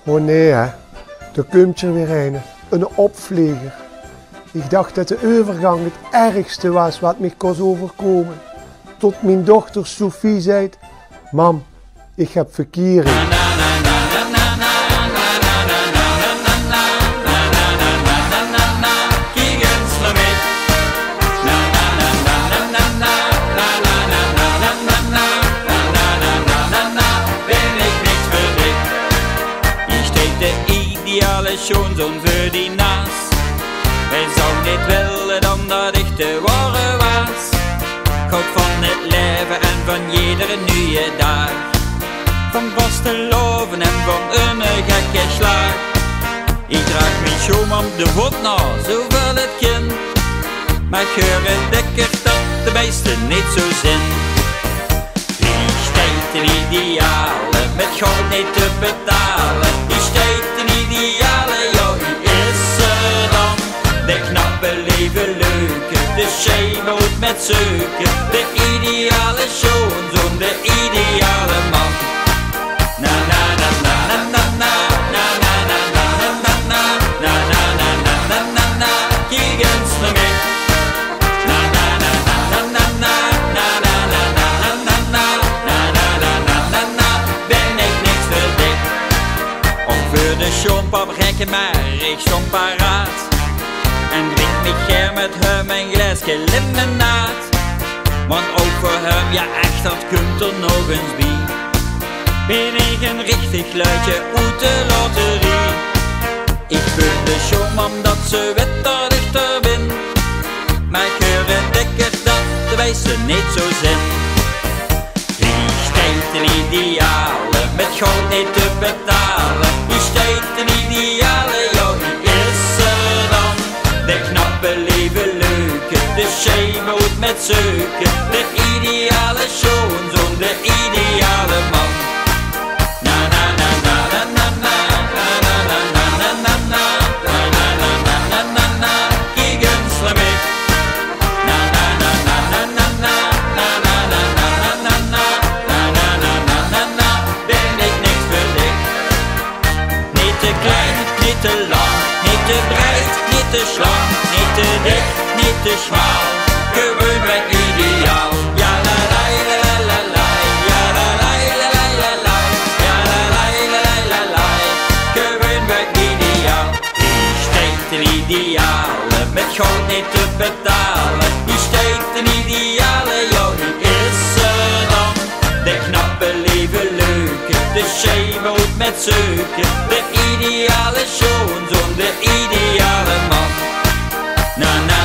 Oh nee hè, daar komt er weer een opvlieger. Ik dacht dat de overgang het ergste was wat me kon overkomen. Tot mijn dochter Sophie zei, mam, ik heb verkering. Schoonzoon voor die naas. Wij zouden niet willen dan dat ik te worden was. Ik houd van het leven en van iedere nieuwe dag. Van vasteloven en van een gekke slag. Ik draag mijn schoonman de voet na, zoveel het kind. Maar ik hoor het dikker dat de meesten niet zo zin. Die steekt een ideale, met goud niet te betalen. Die steekt een ideale, ja, wie is er dan? De knappe leven leuke, de schemerood met zeuken. De ideale schoonzoon, de ideale man. Na na na na na na na na na na na na na na na na na na na. Kijk eens naar mij. Na na na na na na na na na na na na na na na na na na. Ben ik niks voor dik. Om voor de schoonpap rekken maar ik stond paraat. En drink me ger met hem een glaasje limonade. Want ook voor hem, ja echt, dat komt er nog eens bij. Ben ik een richtig luidje uit de loterie. Ik vind de showman dat ze weet dat ik er ben. Maar ik hoor het dikker dat de wijze niet zo zin. Die steekt een ideale, met goud niet te betalen. Die steekt een ideale, ja wie is er dan? De knappe leven leuke, de schemerood met zeuken. De ideale schoonzoon, de ideale man. Na na na na na na na na na na na na na na na na na na na. Kijk eens naar mij. Na na na na na na na na na na na na na na na na na na. Ben ik niks voor dik. Niet te klein, niet te lang, niet te breed, niet te slank, niet te dik, niet te smal. Gewoon bij ideaal. Ja la la la la la, ja la la la la la, ja la la la la la. Gewoon bij ideaal. Die steekt een ideale, met goud niet te betalen. Die steekt een ideale, ja wie is er dan? De knappe leven leuke, de schemerood met zeuken. De ideale schoonzoon, de ideale man. Na na